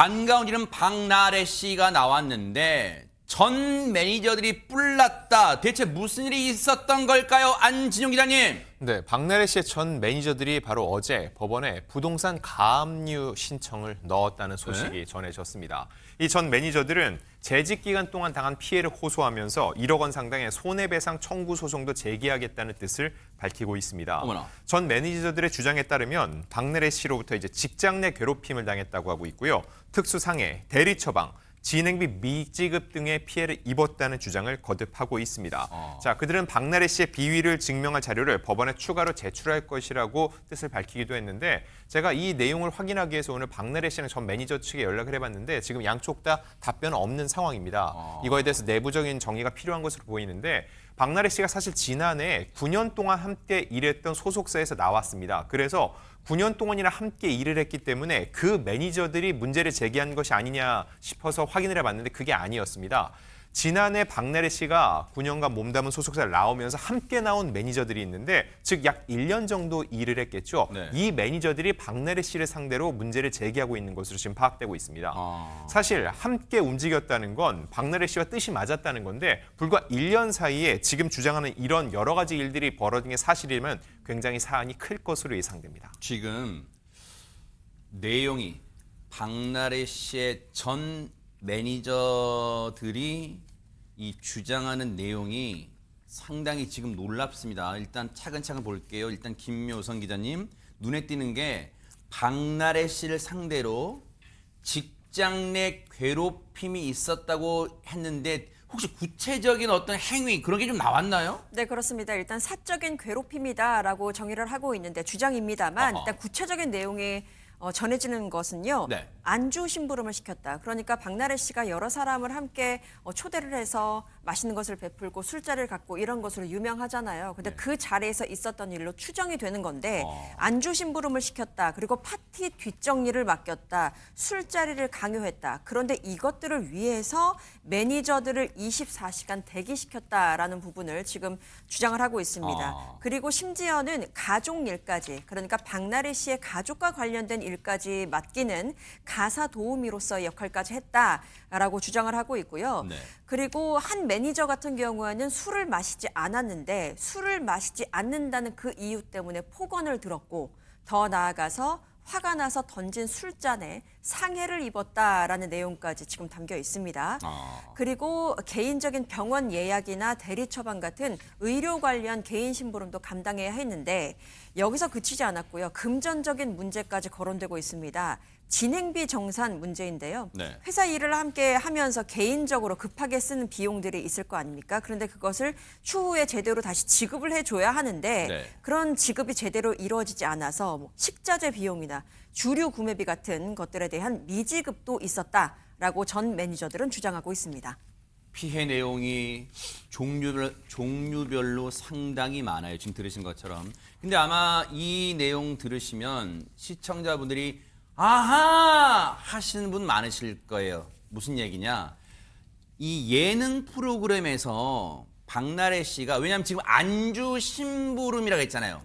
반가운 이름 박나래 씨가 나왔는데 전 매니저들이 뿔났다. 대체 무슨 일이 있었던 걸까요? 안진용 기자님. 네, 박나래 씨의 전 매니저들이 바로 어제 법원에 부동산 가압류 신청을 넣었다는 소식이 전해졌습니다. 이 전 매니저들은 재직 기간 동안 당한 피해를 호소하면서 1억 원 상당의 손해배상 청구 소송도 제기하겠다는 뜻을 밝히고 있습니다. 어머나. 전 매니저들의 주장에 따르면 박나래 씨로부터 이제 직장 내 괴롭힘을 당했다고 하고 있고요. 특수상해, 대리 처방, 진행비 미지급 등의 피해를 입었다는 주장을 거듭하고 있습니다. 자, 그들은 박나래 씨의 비위를 증명할 자료를 법원에 추가로 제출할 것이라고 뜻을 밝히기도 했는데 제가 이 내용을 확인하기 위해서 오늘 박나래 씨랑 전 매니저 측에 연락을 해봤는데 지금 양쪽 다 답변은 없는 상황입니다. 이거에 대해서 내부적인 정리가 필요한 것으로 보이는데 박나래 씨가 사실 지난해 9년 동안 함께 일했던 소속사에서 나왔습니다. 그래서 9년 동안이나 함께 일을 했기 때문에 그 매니저들이 문제를 제기한 것이 아니냐 싶어서 확인을 해봤는데 그게 아니었습니다. 지난해 박나래 씨가 9년간 몸담은 소속사를 나오면서 함께 나온 매니저들이 있는데 즉 약 1년 정도 일을 했겠죠. 네. 이 매니저들이 박나래 씨를 상대로 문제를 제기하고 있는 것으로 지금 파악되고 있습니다. 사실 함께 움직였다는 건 박나래 씨와 뜻이 맞았다는 건데 불과 1년 사이에 지금 주장하는 이런 여러 가지 일들이 벌어진 게 사실이면 굉장히 사안이 클 것으로 예상됩니다. 지금 내용이 박나래 씨의 전 매니저들이 이 주장하는 내용이 상당히 지금 놀랍습니다. 일단 차근차근 볼게요. 일단 김묘성 기자님, 눈에 띄는 게 박나래 씨를 상대로 직장 내 괴롭힘이 있었다고 했는데 혹시 구체적인 어떤 행위 그런 게 좀 나왔나요? 네, 그렇습니다. 일단 사적인 괴롭힘이다라고 정의를 하고 있는데 주장입니다만 일단 구체적인 내용이 전해지는 것은요. 네. 안주 심부름을 시켰다. 그러니까 박나래 씨가 여러 사람을 함께 초대를 해서 맛있는 것을 베풀고 술자리를 갖고 이런 것으로 유명하잖아요. 근데 그 자리에서 있었던 일로 추정이 되는 건데 안주 심부름을 시켰다. 그리고 파티 뒷정리를 맡겼다. 술자리를 강요했다. 그런데 이것들을 위해서 매니저들을 24시간 대기시켰다라는 부분을 지금 주장을 하고 있습니다. 그리고 심지어는 가족 일까지, 그러니까 박나래 씨의 가족과 관련된 일까지 맡기는 가사 도우미로서의 역할까지 했다라고 주장을 하고 있고요. 네. 그리고 한 매니저 같은 경우에는 술을 마시지 않았는데 술을 마시지 않는다는 그 이유 때문에 폭언을 들었고 더 나아가서 화가 나서 던진 술잔에 상해를 입었다라는 내용까지 지금 담겨 있습니다. 그리고 개인적인 병원 예약이나 대리 처방 같은 의료 관련 개인 심부름도 감당해야 했는데 여기서 그치지 않았고요. 금전적인 문제까지 거론되고 있습니다. 진행비 정산 문제인데요. 네. 회사 일을 함께 하면서 개인적으로 급하게 쓰는 비용들이 있을 거 아닙니까? 그런데 그것을 추후에 제대로 다시 지급을 해줘야 하는데 네. 그런 지급이 제대로 이루어지지 않아서 뭐 식자재 비용이나 주류 구매비 같은 것들에 대한 미지급도 있었다라고 전 매니저들은 주장하고 있습니다. 피해 내용이 종류별로 상당히 많아요. 지금 들으신 것처럼. 근데 아마 이 내용 들으시면 시청자분들이 아하 하시는 분 많으실 거예요. 무슨 얘기냐? 이 예능 프로그램에서 박나래 씨가 왜냐하면 지금 안주 심부름이라고 했잖아요.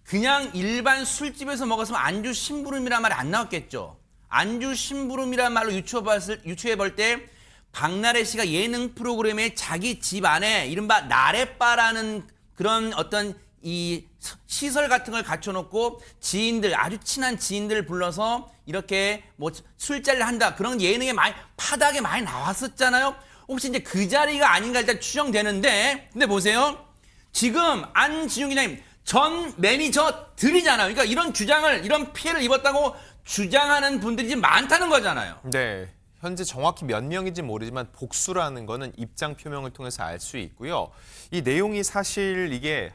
그냥 일반 술집에서 먹었으면 안주 심부름이란 말이 안 나왔겠죠. 안주 심부름이란 말로 유추해 볼 때 박나래 씨가 예능 프로그램에 자기 집 안에 이른바 나래바라는 그런 어떤 이 시설 같은 걸 갖춰놓고 지인들, 아주 친한 지인들을 불러서 이렇게 뭐 술자리를 한다. 그런 예능에 파닥에 많이 나왔었잖아요. 혹시 이제 그 자리가 아닌가 일단 추정되는데, 근데 보세요. 지금 안진용 기자님, 전 매니저들이잖아요. 그러니까 이런 주장을, 이런 피해를 입었다고 주장하는 분들이 지금 많다는 거잖아요. 네. 현재 정확히 몇 명인지 모르지만 복수라는 거는 입장 표명을 통해서 알 수 있고요. 이 내용이 사실 이게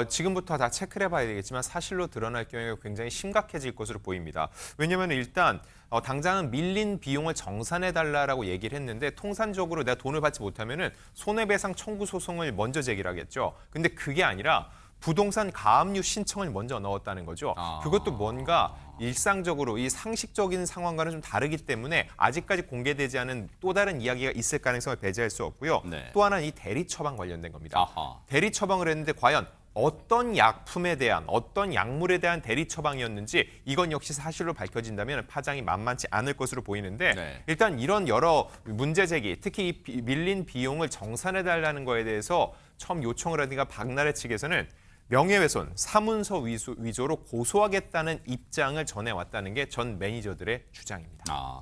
지금부터 다 체크를 해봐야 되겠지만 사실로 드러날 경우에 굉장히 심각해질 것으로 보입니다. 왜냐하면 일단 당장은 밀린 비용을 정산해달라고 얘기를 했는데 통산적으로 내가 돈을 받지 못하면은 손해배상 청구 소송을 먼저 제기를 하겠죠. 근데 그게 아니라 부동산 가압류 신청을 먼저 넣었다는 거죠. 그것도 뭔가 일상적으로 이 상식적인 상황과는 좀 다르기 때문에 아직까지 공개되지 않은 또 다른 이야기가 있을 가능성을 배제할 수 없고요. 네. 또 하나는 이 대리 처방 관련된 겁니다. 아하. 대리 처방을 했는데 과연 어떤 약품에 대한 어떤 약물에 대한 대리 처방이었는지 이건 역시 사실로 밝혀진다면 파장이 만만치 않을 것으로 보이는데 네. 일단 이런 여러 문제 제기, 특히 이 밀린 비용을 정산해달라는 거에 대해서 처음 요청을 하니까 박나래 측에서는 명예훼손, 사문서 위조로 고소하겠다는 입장을 전해왔다는 게 전 매니저들의 주장입니다.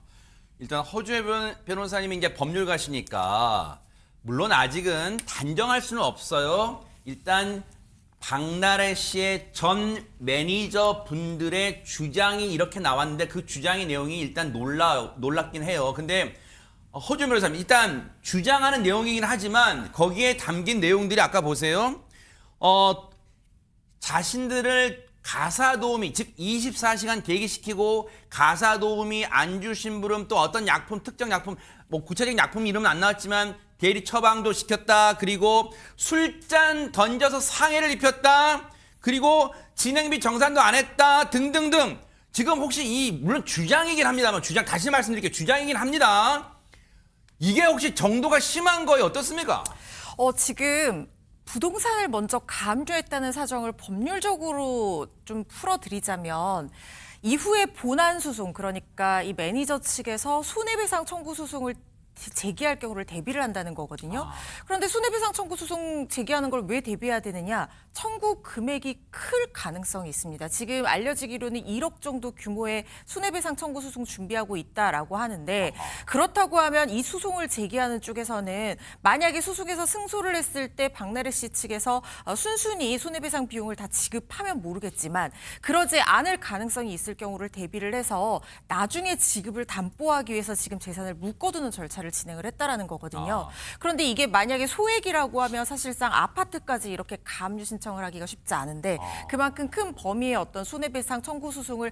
일단 허주혜 변호사님이 이제 법률가시니까 물론 아직은 단정할 수는 없어요. 일단 박나래 씨의 전 매니저 분들의 주장이 이렇게 나왔는데 그 주장의 내용이 일단 놀랍긴 해요. 근데 허주혜 변호사님 일단 주장하는 내용이긴 하지만 거기에 담긴 내용들이 아까 보세요. 자신들을 가사 도우미, 즉 24시간 대기시키고 가사 도우미 안 주신 분은 또 어떤 약품, 특정 약품, 뭐 구체적인 약품 이름은 안 나왔지만 대리 처방도 시켰다. 그리고 술잔 던져서 상해를 입혔다. 그리고 진행비 정산도 안 했다. 등등등. 지금 혹시 물론 주장이긴 합니다만 다시 말씀드릴게요. 주장이긴 합니다. 이게 혹시 정도가 심한 거예요? 어떻습니까? 지금 부동산을 먼저 감주했다는 사정을 법률적으로 좀 풀어드리자면 이후에 본안 소송, 그러니까 이 매니저 측에서 손해배상 청구 소송을 제기할 경우를 대비를 한다는 거거든요. 그런데 손해배상 청구 소송 제기하는 걸 왜 대비해야 되느냐? 청구 금액이 클 가능성이 있습니다. 지금 알려지기로는 1억 정도 규모의 손해배상 청구 소송 준비하고 있다라고 하는데 그렇다고 하면 이 소송을 제기하는 쪽에서는 만약에 소송에서 승소를 했을 때 박나래 씨 측에서 순순히 손해배상 비용을 다 지급하면 모르겠지만 그러지 않을 가능성이 있을 경우를 대비를 해서 나중에 지급을 담보하기 위해서 지금 재산을 묶어두는 절차를 진행을 했다라는 거거든요. 그런데 이게 만약에 소액이라고 하면 사실상 아파트까지 이렇게 감유 신청을 하기가 쉽지 않은데 그만큼 큰 범위의 어떤 손해배상 청구 소송을